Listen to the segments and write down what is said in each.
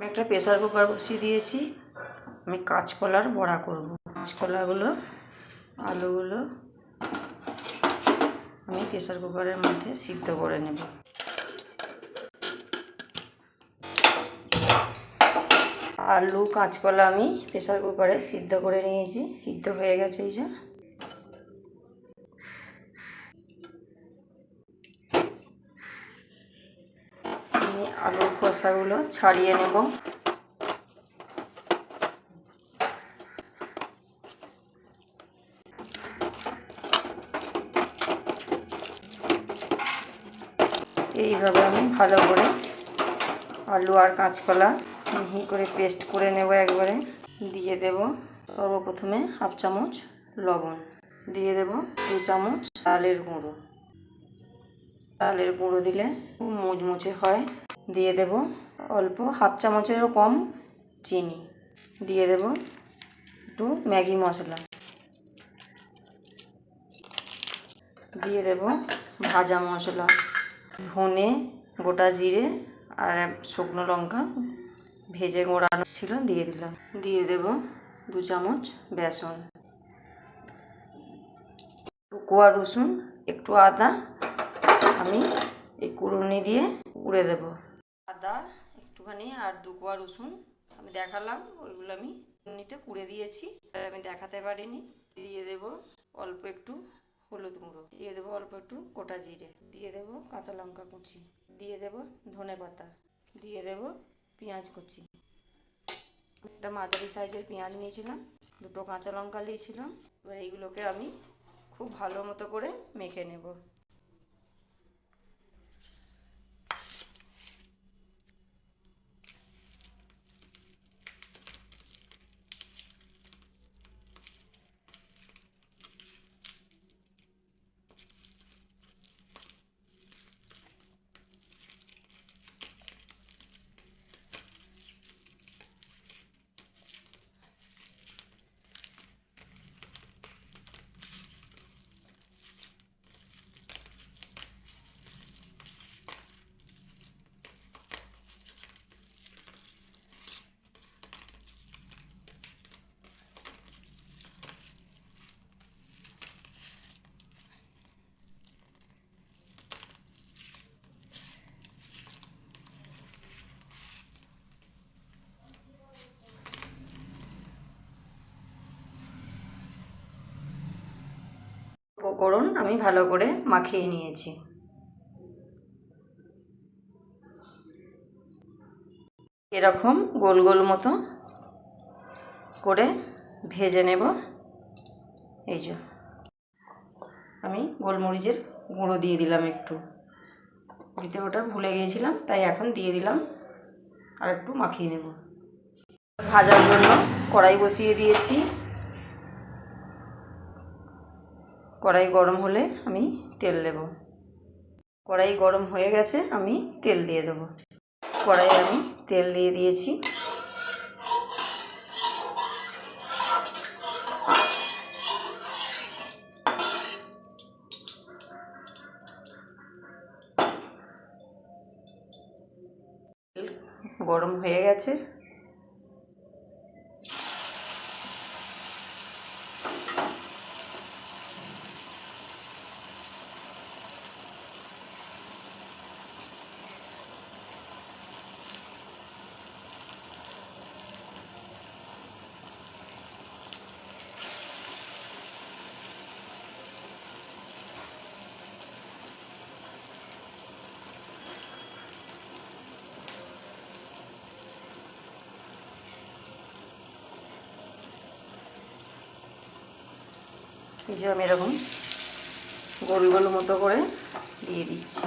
আমি একটা pressure cooker বসিয়ে দিয়েছি। আমি কাঁচকলার বড়া করব। কাঁচকলাগুলো আলুগুলো আমি প্রেসার কুকারের মধ্যে সিদ্ধ করে নেব। আলু কাঁচকলা আমি প্রেসার কুকারে সিদ্ধ করে নিয়েছি, সিদ্ধ হয়ে গেছে। এই যে আমি আলুর খোসাগুলো ছাড়িয়ে নেব। এইভাবে আমি ভালো করে আলু আর কাঁচকলা মিহি করে পেস্ট করে নেব। একবারে দিয়ে দেব সর্বপ্রথমে হাফ চামচ লবণ, দিয়ে দেব 2 চামচ চালের গুঁড়ো। চালের গুঁড়ো দিলে খুব মুচমুচে হয়। দিয়ে দেব অল্প হাফ চামচেরও কম চিনি। দিয়ে দেব একটু ম্যাগি মশলা। দিয়ে দেব ভাজা মশলা, ধনে, গোটা জিরে আর শুকনো লঙ্কা ভেজে গোড়ানো ছিল দিয়ে দিলাম। দিয়ে দেব 2 চামচ বেসন, কোয়া রসুন, একটু আদা আমি এই কুড়ুনি দিয়ে উড়ে দেব। আদা একটুখানি আর 2 কোয়া রসুন আমি দেখালাম, ওইগুলো আমি কুড়ুনিতে কুড়ে দিয়েছি, আমি দেখাতে পারিনি। দিয়ে দেব অল্প একটু হলুদ গুঁড়ো, দিয়ে দেবো অল্প একটু গোটা জিরে, দিয়ে দেব কাঁচা লঙ্কা কুচি, দিয়ে দেব ধনে পাতা, দিয়ে দেব পেঁয়াজ কুচি। একটা মাঝারি সাইজের পেঁয়াজ নিয়েছিলাম, 2টো কাঁচা লঙ্কা নিয়েছিলাম। এবার এইগুলোকে আমি খুব ভালো মতো করে মেখে নেব। উপকরণ আমি ভালো করে মাখিয়ে নিয়েছি। এরকম গোল গোল মতো করে ভেজে নেব। এই যে আমি গোলমরিচের গুঁড়ো দিয়ে দিলাম একটু, দিতে ওটা ভুলে গিয়েছিলাম, তাই এখন দিয়ে দিলাম। আর একটু মাখিয়ে নেব। ভাজার জন্য কড়াই বসিয়ে দিয়েছি। কড়াই গরম হলে আমি তেল দেব। কড়াই গরম হয়ে গেছে, আমি তেল দিয়ে দেব। কড়াই আমি তেল দিয়ে দিয়েছি। গরম হয়ে গেছে। এই যে আমি এরকম গোল গোল মতো করে দিয়ে দিচ্ছি।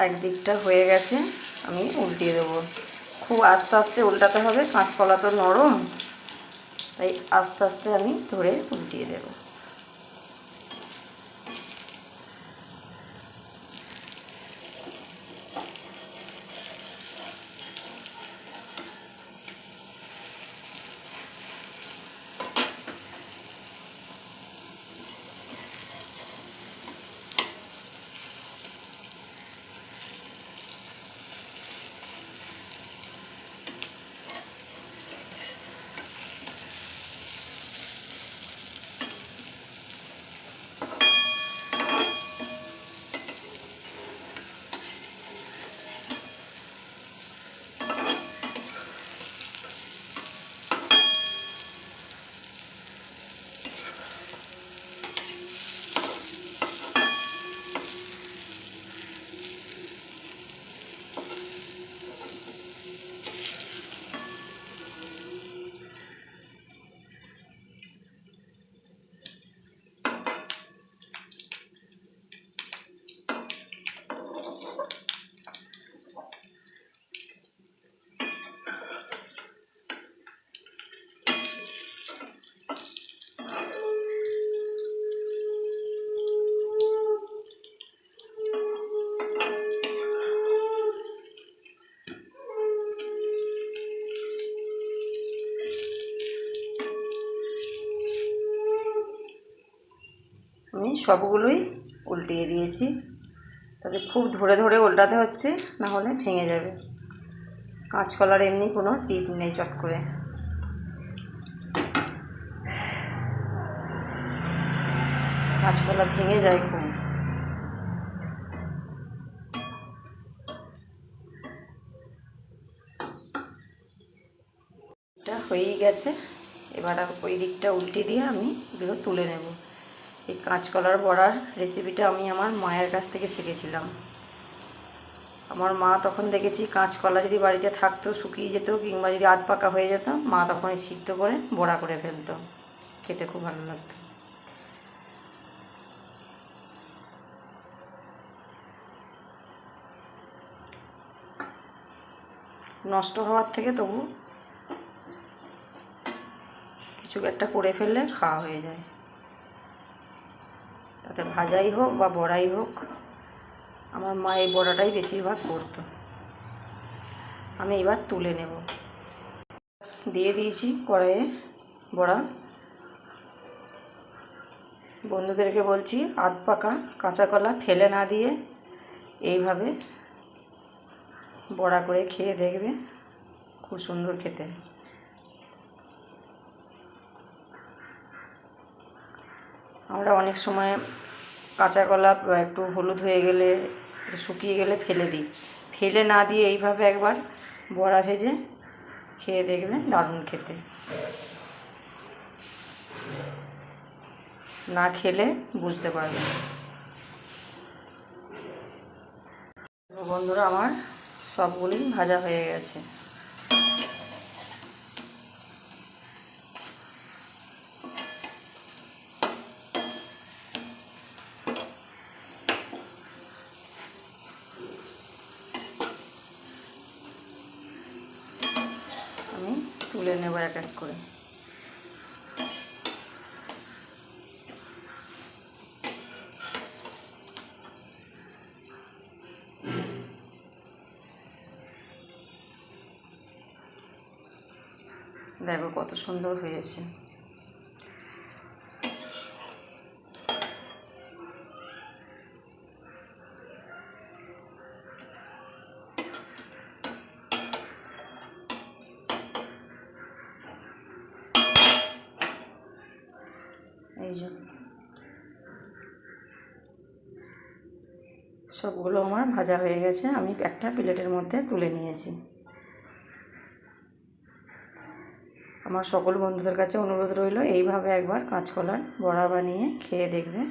একদিকটা হয়ে গেছে, আমি উল্টিয়ে দেবো। খুব আস্তে আস্তে উল্টাতে হবে, কাঁচকলা তো নরম, তাই আস্তে আস্তে আমি ধরে উল্টিয়ে দেবো। আমি সবগুলোই উল্টিয়ে দিয়েছি, তবে খুব ধরে ধরে উল্টাতে হচ্ছে, না হলে ভেঙে যাবে। কাঁচকলার এমনি কোনো চিট নেই, চট করে। কাঁচকলা ভেঙে যায় খুব। এটা হয়েই গেছে, এবার ওই দিকটা উল্টে দিয়ে আমি এগুলো তুলে নেব। এই কাঁচকলার বড়ার রেসিপিটা আমি আমার মায়ের কাছ থেকে শিখেছিলাম। আমার মা তখন দেখেছি কাঁচকলা যদি বাড়িতে থাকতো, শুকিয়ে যেত কিংবা যদি আধ পাকা হয়ে যেত, মা তখন সিদ্ধ করে বড়া করে ফেলতো, খেতে খুব ভালো লাগতো। নষ্ট হওয়ার থেকে তবু কিছু একটা করে ফেললে খাওয়া হয়ে যায়, তাতে ভাজাই হোক বা বড়াই হোক। আমার মা এই বড়াটাই বেশিরভাগ করতো। আমি এবার তুলে নেব। দিয়ে দিয়েছি কড়াইয়ে বড়া। বন্ধুদেরকে বলছি, আধ পাকা কাঁচা কলা ফেলে না দিয়ে এইভাবে বড়া করে খেয়ে দেখবে, খুব সুন্দর খেতে। আমরা অনেক সময় কাঁচা কলা একটু হলুদ হয়ে গেলে, শুকিয়ে গেলে ফেলে দিই। ফেলে না দিয়ে এইভাবে একবার বড়া ভেজে খেয়ে দেখবে, দারুণ খেতে। না খেলে বুঝতে পারবে। বন্ধুরা, আমার সবগুলি ভাজা হয়ে গেছে। আমি তুলে নেব এক এক করে। দেখো কত সুন্দর হয়েছে। এই যে সবগুলো আমার ভাজা হয়ে গেছে, আমি একটা প্লেটের মধ্যে তুলে নিয়েছি। আমার সকল বন্ধুদের কাছে অনুরোধ রইল, এইভাবে একবার কাঁচকলার বড়া বানিয়ে খেয়ে দেখবে,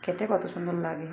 খেতে কত সুন্দর লাগে।